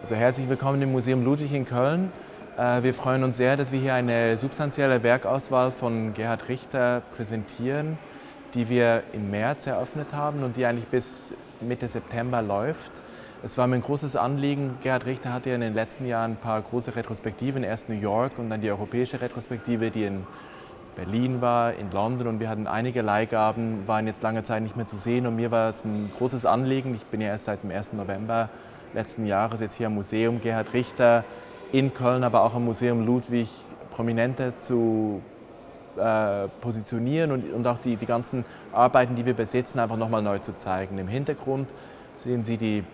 Also herzlich willkommen im Museum Ludwig in Köln. Wir freuen uns sehr, dass wir hier eine substanzielle Werkauswahl von Gerhard Richter präsentieren, die wir im März eröffnet haben und die eigentlich bis Mitte September läuft. Es war mir ein großes Anliegen. Gerhard Richter hatte ja in den letzten Jahren ein paar große Retrospektiven, erst New York und dann die europäische Retrospektive, die in Berlin war, in London, und wir hatten einige Leihgaben, waren jetzt lange Zeit nicht mehr zu sehen, und mir war es ein großes Anliegen. Ich bin ja erst seit dem 1. November letzten Jahres jetzt hier am Museum Gerhard Richter in Köln, aber auch am Museum Ludwig prominenter zu positionieren und auch die ganzen Arbeiten, die wir besitzen, einfach nochmal neu zu zeigen. Im Hintergrund sehen Sie die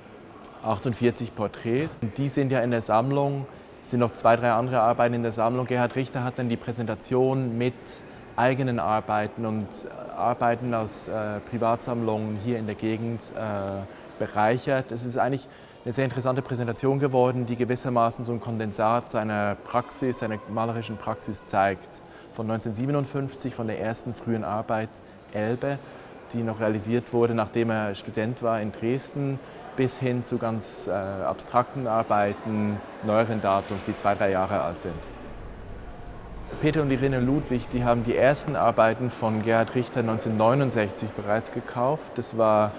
48 Porträts. Die sind ja in der Sammlung. Es sind noch 2, 3 andere Arbeiten in der Sammlung. Gerhard Richter hat dann die Präsentation mit eigenen Arbeiten und Arbeiten aus Privatsammlungen hier in der Gegend bereichert. Es ist eigentlich eine sehr interessante Präsentation geworden, die gewissermaßen so ein Kondensat seiner Praxis, seiner malerischen Praxis zeigt. Von 1957, von der ersten frühen Arbeit Elbe, die noch realisiert wurde, nachdem er Student war in Dresden, bis hin zu ganz abstrakten Arbeiten neueren Datums, die 2, 3 Jahre alt sind. Peter und Irene Ludwig, die haben die ersten Arbeiten von Gerhard Richter 1969 bereits gekauft. Das war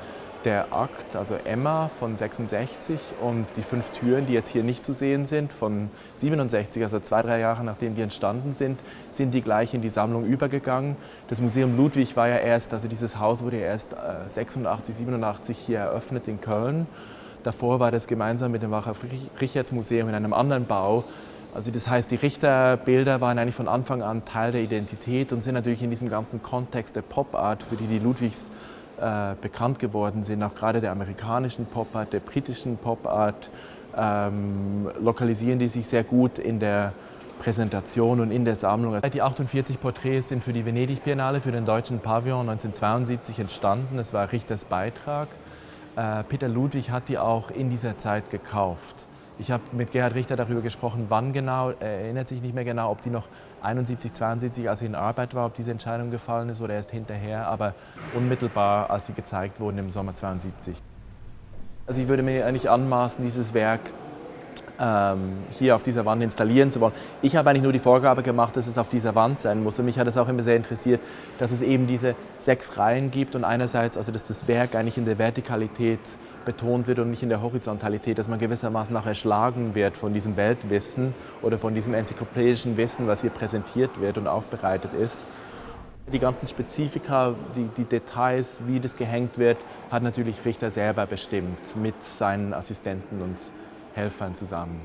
der Akt, also Emma von 66, und die 5 Türen, die jetzt hier nicht zu sehen sind, von 67, also 2, 3 Jahre nachdem die entstanden sind die gleich in die Sammlung übergegangen. Das Museum Ludwig war ja erst, also dieses Haus wurde ja erst 86, 87 hier eröffnet in Köln. Davor war das gemeinsam mit dem Wachlav-Richartz-Museum in einem anderen Bau. Also das heißt, die Richterbilder waren eigentlich von Anfang an Teil der Identität und sind natürlich in diesem ganzen Kontext der Pop-Art, für die Ludwigs bekannt geworden sind, auch gerade der amerikanischen Pop-Art, der britischen Pop-Art, lokalisieren die sich sehr gut in der Präsentation und in der Sammlung. Die 48 Porträts sind für die Venedig-Biennale, für den Deutschen Pavillon 1972 entstanden. Das war Richters Beitrag. Peter Ludwig hat die auch in dieser Zeit gekauft. Ich habe mit Gerhard Richter darüber gesprochen, wann genau, er erinnert sich nicht mehr genau, ob die noch 71, 72, als sie in Arbeit war, ob diese Entscheidung gefallen ist oder erst hinterher, aber unmittelbar, als sie gezeigt wurden im Sommer 72. Also ich würde mir eigentlich anmaßen, dieses Werk hier auf dieser Wand installieren zu wollen. Ich habe eigentlich nur die Vorgabe gemacht, dass es auf dieser Wand sein muss, und mich hat es auch immer sehr interessiert, dass es eben diese 6 Reihen gibt und einerseits, also dass das Werk eigentlich in der Vertikalität betont wird und nicht in der Horizontalität, dass man gewissermaßen auch erschlagen wird von diesem Weltwissen oder von diesem enzyklopädischen Wissen, was hier präsentiert wird und aufbereitet ist. Die ganzen Spezifika, die Details, wie das gehängt wird, hat natürlich Richter selber bestimmt, mit seinen Assistenten und Helfern zusammen.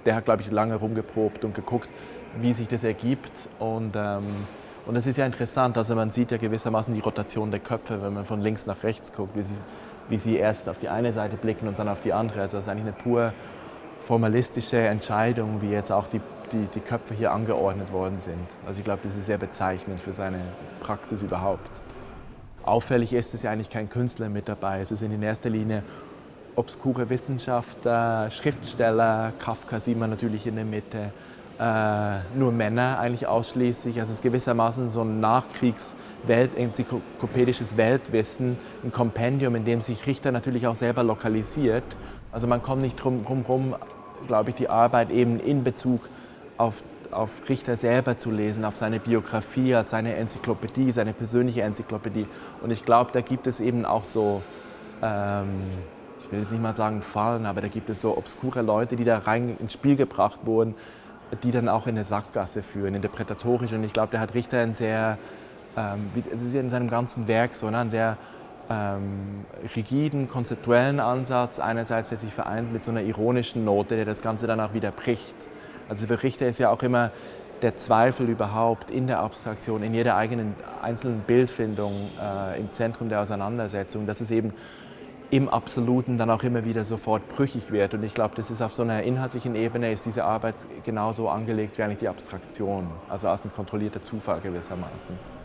Der hat, glaube ich, lange rumgeprobt und geguckt, wie sich das ergibt, und das ist ja interessant, also man sieht ja gewissermaßen die Rotation der Köpfe, wenn man von links nach rechts guckt, wie sie erst auf die eine Seite blicken und dann auf die andere. Also das ist eigentlich eine pur formalistische Entscheidung, wie jetzt auch die Köpfe hier angeordnet worden sind. Also ich glaube, das ist sehr bezeichnend für seine Praxis überhaupt. Auffällig ist, dass ja eigentlich kein Künstler mit dabei ist. Es sind in erster Linie obskure Wissenschaftler, Schriftsteller, Kafka sieht man natürlich in der Mitte, nur Männer eigentlich ausschließlich. Also es ist gewissermaßen so ein enzyklopädisches Weltwissen, ein Kompendium, in dem sich Richter natürlich auch selber lokalisiert. Also man kommt nicht drum rum, glaube ich, die Arbeit eben in Bezug auf Richter selber zu lesen, auf seine Biografie, als seine Enzyklopädie, seine persönliche Enzyklopädie. Und ich glaube, da gibt es eben auch so, ich will jetzt nicht mal sagen Fallen, aber da gibt es so obskure Leute, die da rein ins Spiel gebracht wurden, die dann auch in eine Sackgasse führen, interpretatorisch. Und ich glaube, der hat Richter einen sehr, es ist ja in seinem ganzen Werk so, einen sehr rigiden, konzeptuellen Ansatz, einerseits, der sich vereint mit so einer ironischen Note, der das Ganze dann auch wieder bricht. Also für Richter ist ja auch immer der Zweifel überhaupt in der Abstraktion, in jeder einzelnen Bildfindung im Zentrum der Auseinandersetzung, dass es eben im Absoluten dann auch immer wieder sofort brüchig wird. Und ich glaube, das ist auf so einer inhaltlichen Ebene, ist diese Arbeit genauso angelegt wie eigentlich die Abstraktion, also als ein kontrollierter Zufall gewissermaßen.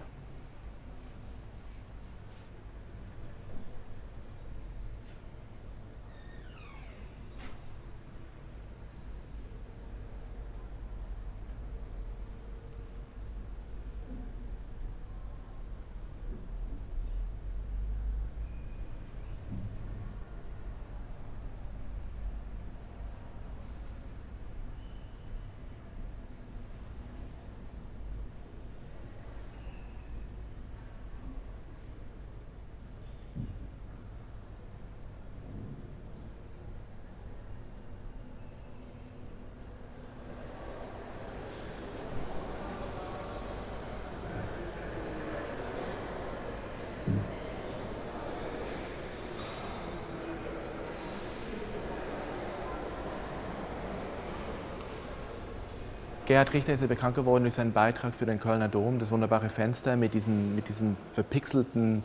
Gerhard Richter ist ja bekannt geworden durch seinen Beitrag für den Kölner Dom, das wunderbare Fenster mit diesen verpixelten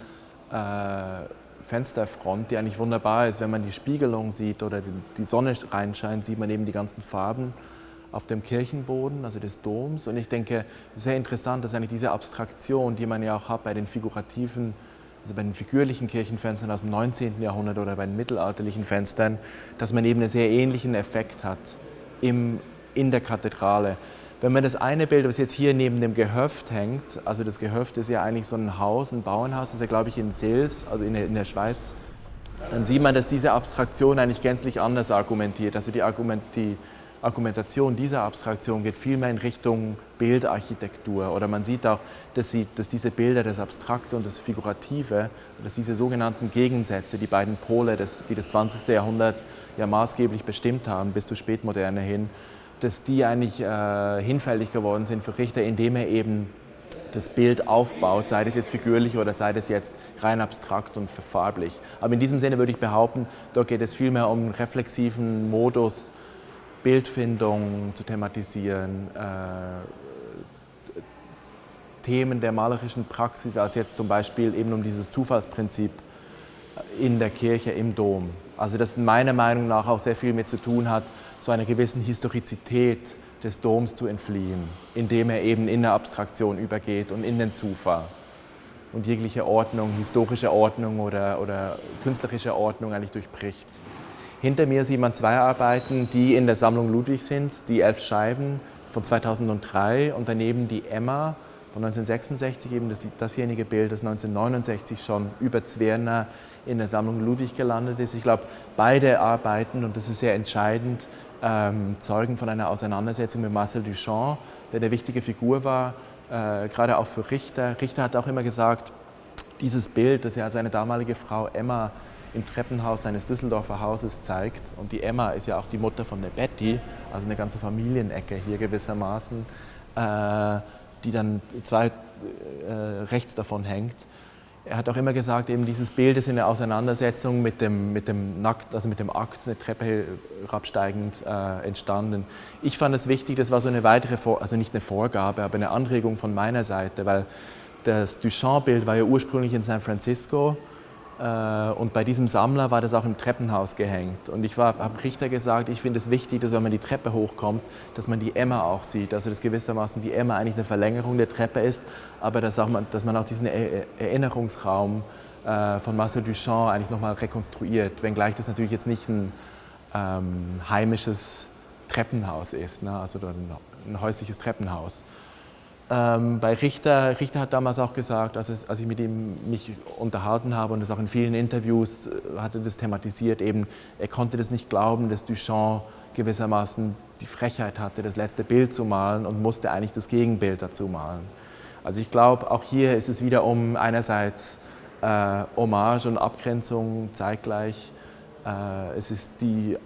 Fensterfront, die eigentlich wunderbar ist. Wenn man die Spiegelung sieht oder die Sonne reinscheint, sieht man eben die ganzen Farben auf dem Kirchenboden, also des Doms. Und ich denke, sehr interessant, dass eigentlich diese Abstraktion, die man ja auch hat bei den figurativen, also bei den figürlichen Kirchenfenstern aus dem 19. Jahrhundert oder bei den mittelalterlichen Fenstern, dass man eben einen sehr ähnlichen Effekt hat in der Kathedrale. Wenn man das eine Bild, was jetzt hier neben dem Gehöft hängt, also das Gehöft ist ja eigentlich so ein Haus, ein Bauernhaus, das ist ja glaube ich in Sils, also in der Schweiz, dann sieht man, dass diese Abstraktion eigentlich gänzlich anders argumentiert. Also die Argumentation dieser Abstraktion geht viel mehr in Richtung Bildarchitektur. Oder man sieht auch, dass diese Bilder, das Abstrakte und das Figurative, dass diese sogenannten Gegensätze, die beiden Pole, die das 20. Jahrhundert ja maßgeblich bestimmt haben, bis zur Spätmoderne hin, dass die eigentlich hinfällig geworden sind für Richter, indem er eben das Bild aufbaut, sei das jetzt figürlich oder sei das jetzt rein abstrakt und farblich. Aber in diesem Sinne würde ich behaupten, dort geht es vielmehr um einen reflexiven Modus, Bildfindung zu thematisieren, Themen der malerischen Praxis, als jetzt zum Beispiel eben um dieses Zufallsprinzip in der Kirche, im Dom. Also das meiner Meinung nach auch sehr viel mit zu tun hat, so einer gewissen Historizität des Doms zu entfliehen, indem er eben in eine Abstraktion übergeht und in den Zufall und jegliche Ordnung, historische Ordnung oder künstlerische Ordnung eigentlich durchbricht. Hinter mir sieht man zwei Arbeiten, die in der Sammlung Ludwig sind, die 11 Scheiben von 2003 und daneben die Emma von 1966, eben dasjenige Bild, das 1969 schon über Zwirner in der Sammlung Ludwig gelandet ist. Ich glaube, beide Arbeiten, und das ist sehr entscheidend, zeugen von einer Auseinandersetzung mit Marcel Duchamp, der eine wichtige Figur war, gerade auch für Richter. Richter hat auch immer gesagt, dieses Bild, das er als seine damalige Frau Emma im Treppenhaus seines Düsseldorfer Hauses zeigt. Und die Emma ist ja auch die Mutter von der Betty, also eine ganze Familienecke hier gewissermaßen, die dann rechts davon hängt. Er hat auch immer gesagt, eben dieses Bild ist in der Auseinandersetzung mit dem Akt, eine Treppe herabsteigend entstanden. Ich fand es wichtig, das war so eine weitere, also nicht eine Vorgabe, aber eine Anregung von meiner Seite, weil das Duchamp-Bild war ja ursprünglich in San Francisco. Und bei diesem Sammler war das auch im Treppenhaus gehängt. Und ich habe Richter gesagt, ich finde es wichtig, dass wenn man die Treppe hochkommt, dass man die Emma auch sieht. Also dass gewissermaßen die Emma eigentlich eine Verlängerung der Treppe ist, aber dass man auch diesen Erinnerungsraum von Marcel Duchamp eigentlich nochmal rekonstruiert. Wenngleich das natürlich jetzt nicht ein heimisches Treppenhaus ist, ne? Also ein häusliches Treppenhaus. Bei Richter hat damals auch gesagt, als ich mit ihm mich unterhalten habe und das auch in vielen Interviews hatte das thematisiert, eben, er konnte das nicht glauben, dass Duchamp gewissermaßen die Frechheit hatte, das letzte Bild zu malen und musste eigentlich das Gegenbild dazu malen. Also ich glaube, auch hier ist es wieder um einerseits Hommage und Abgrenzung zeitgleich. Es ist die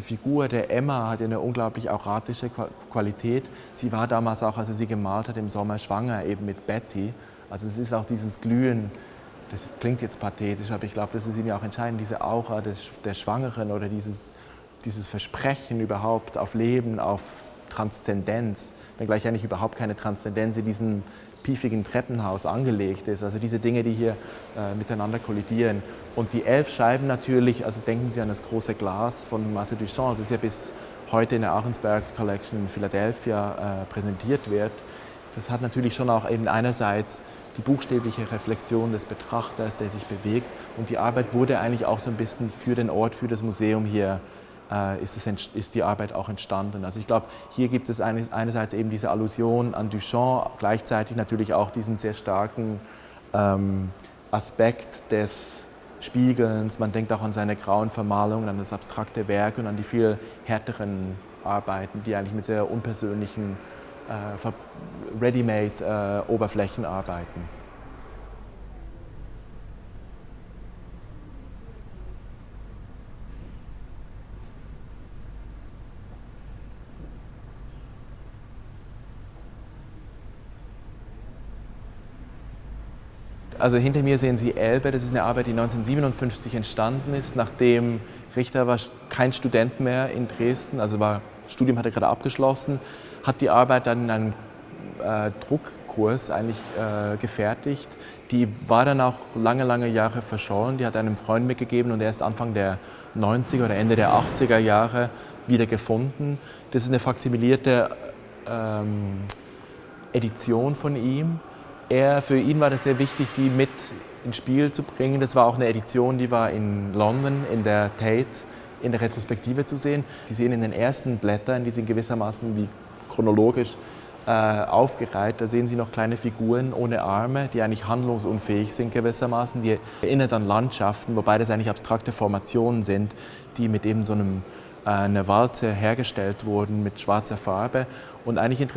Figur der Emma hat eine unglaublich auratische Qualität. Sie war damals auch, als er sie gemalt hat, im Sommer schwanger, eben mit Betty. Also es ist auch dieses Glühen, das klingt jetzt pathetisch, aber ich glaube, das ist ihm ja auch entscheidend, diese Aura der Schwangeren oder dieses Versprechen überhaupt auf Leben, auf Transzendenz, wenngleich eigentlich überhaupt keine Transzendenz in diesem piefigen Treppenhaus angelegt ist. Also diese Dinge, die hier miteinander kollidieren. Und die 11 Scheiben natürlich, also denken Sie an das große Glas von Marcel Duchamp, das ja bis heute in der Arensberg Collection in Philadelphia präsentiert wird. Das hat natürlich schon auch eben einerseits die buchstäbliche Reflexion des Betrachters, der sich bewegt. Und die Arbeit wurde eigentlich auch so ein bisschen für den Ort, für das Museum hier ist die Arbeit auch entstanden. Also ich glaube, hier gibt es einerseits eben diese Allusion an Duchamp, gleichzeitig natürlich auch diesen sehr starken Aspekt des Spiegelns. Man denkt auch an seine grauen Vermalungen, an das abstrakte Werk und an die viel härteren Arbeiten, die eigentlich mit sehr unpersönlichen Ready-made-Oberflächen arbeiten. Also hinter mir sehen Sie Elbe, das ist eine Arbeit, die 1957 entstanden ist, nachdem Richter war kein Student mehr in Dresden, also war Studium hat er gerade abgeschlossen, hat die Arbeit dann in einem Druckkurs eigentlich gefertigt. Die war dann auch lange, lange Jahre verschollen. Die hat einem Freund mitgegeben und erst Anfang der 90er oder Ende der 80er Jahre wieder gefunden. Das ist eine faksimilierte Edition von ihm. Für ihn war das sehr wichtig, die mit ins Spiel zu bringen. Das war auch eine Edition, die war in London, in der Tate, in der Retrospektive zu sehen. Sie sehen in den ersten Blättern, die sind gewissermaßen wie chronologisch aufgereiht. Da sehen Sie noch kleine Figuren ohne Arme, die eigentlich handlungsunfähig sind gewissermaßen. Die erinnern an Landschaften, wobei das eigentlich abstrakte Formationen sind, die mit eben so einer Walze hergestellt wurden mit schwarzer Farbe. Und eigentlich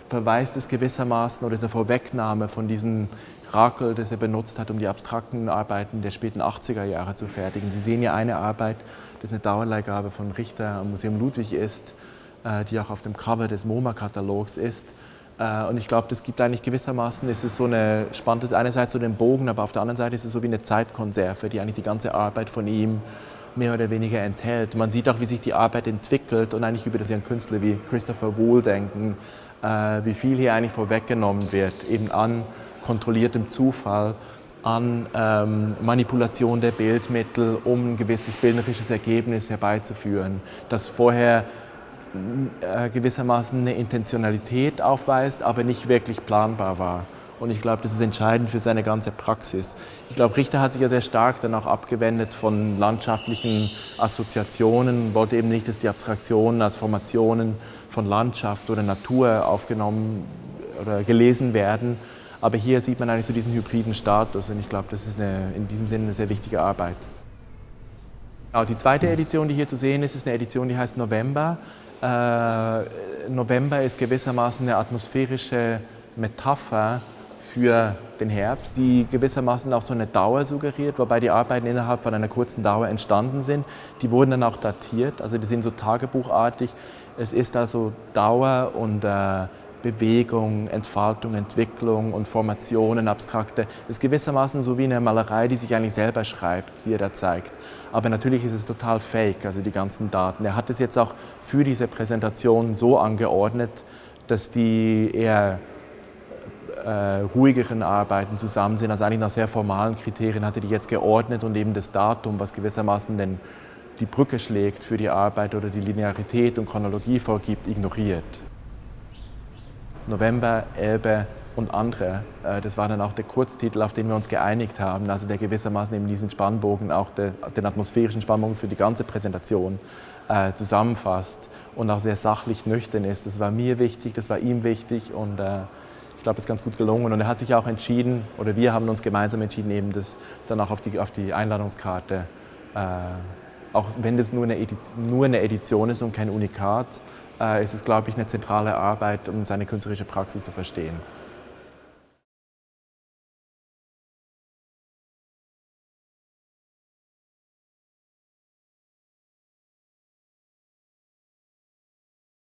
verweist es gewissermaßen oder ist eine Vorwegnahme von diesem Rakel, das er benutzt hat, um die abstrakten Arbeiten der späten 80er Jahre zu fertigen. Sie sehen hier eine Arbeit, das eine Dauerleihgabe von Richter am Museum Ludwig ist, die auch auf dem Cover des MoMA-Katalogs ist. Und ich glaube, das gibt eigentlich gewissermaßen, spannt es einerseits so den Bogen, aber auf der anderen Seite ist es so wie eine Zeitkonserve, die eigentlich die ganze Arbeit von ihm mehr oder weniger enthält. Man sieht auch, wie sich die Arbeit entwickelt und eigentlich über einen Künstler wie Christopher Wool denken, wie viel hier eigentlich vorweggenommen wird, eben an kontrolliertem Zufall, an Manipulation der Bildmittel, um ein gewisses bildnerisches Ergebnis herbeizuführen, das vorher gewissermaßen eine Intentionalität aufweist, aber nicht wirklich planbar war. Und ich glaube, das ist entscheidend für seine ganze Praxis. Ich glaube, Richter hat sich ja sehr stark dann auch abgewendet von landschaftlichen Assoziationen, wollte eben nicht, dass die Abstraktionen als Formationen von Landschaft oder Natur aufgenommen oder gelesen werden. Aber hier sieht man eigentlich so diesen hybriden Status und ich glaube, das ist in diesem Sinne eine sehr wichtige Arbeit. Die zweite Edition, die hier zu sehen ist, ist eine Edition, die heißt November. November ist gewissermaßen eine atmosphärische Metapher für den Herbst, die gewissermaßen auch so eine Dauer suggeriert, wobei die Arbeiten innerhalb von einer kurzen Dauer entstanden sind. Die wurden dann auch datiert, also die sind so tagebuchartig. Es ist also Dauer und Bewegung, Entfaltung, Entwicklung und Formationen, abstrakte. Es ist gewissermaßen so wie eine Malerei, die sich eigentlich selber schreibt, die er da zeigt. Aber natürlich ist es total fake, also die ganzen Daten. Er hat es jetzt auch für diese Präsentation so angeordnet, dass die eher ruhigeren Arbeiten zusammen sind, also eigentlich nach sehr formalen Kriterien hat er die jetzt geordnet und eben das Datum, was gewissermaßen die Brücke schlägt für die Arbeit oder die Linearität und Chronologie vorgibt, ignoriert. November, Elbe und andere, das war dann auch der Kurztitel, auf den wir uns geeinigt haben, also der gewissermaßen eben diesen Spannbogen, auch den atmosphärischen Spannbogen für die ganze Präsentation zusammenfasst und auch sehr sachlich nüchtern ist. Das war mir wichtig, das war ihm wichtig und ich glaube, es ist ganz gut gelungen. Und er hat sich auch entschieden, oder wir haben uns gemeinsam entschieden, eben das dann auch auf die Einladungskarte, auch wenn das nur eine Edition ist und kein Unikat, ist es, glaube ich, eine zentrale Arbeit, um seine künstlerische Praxis zu verstehen.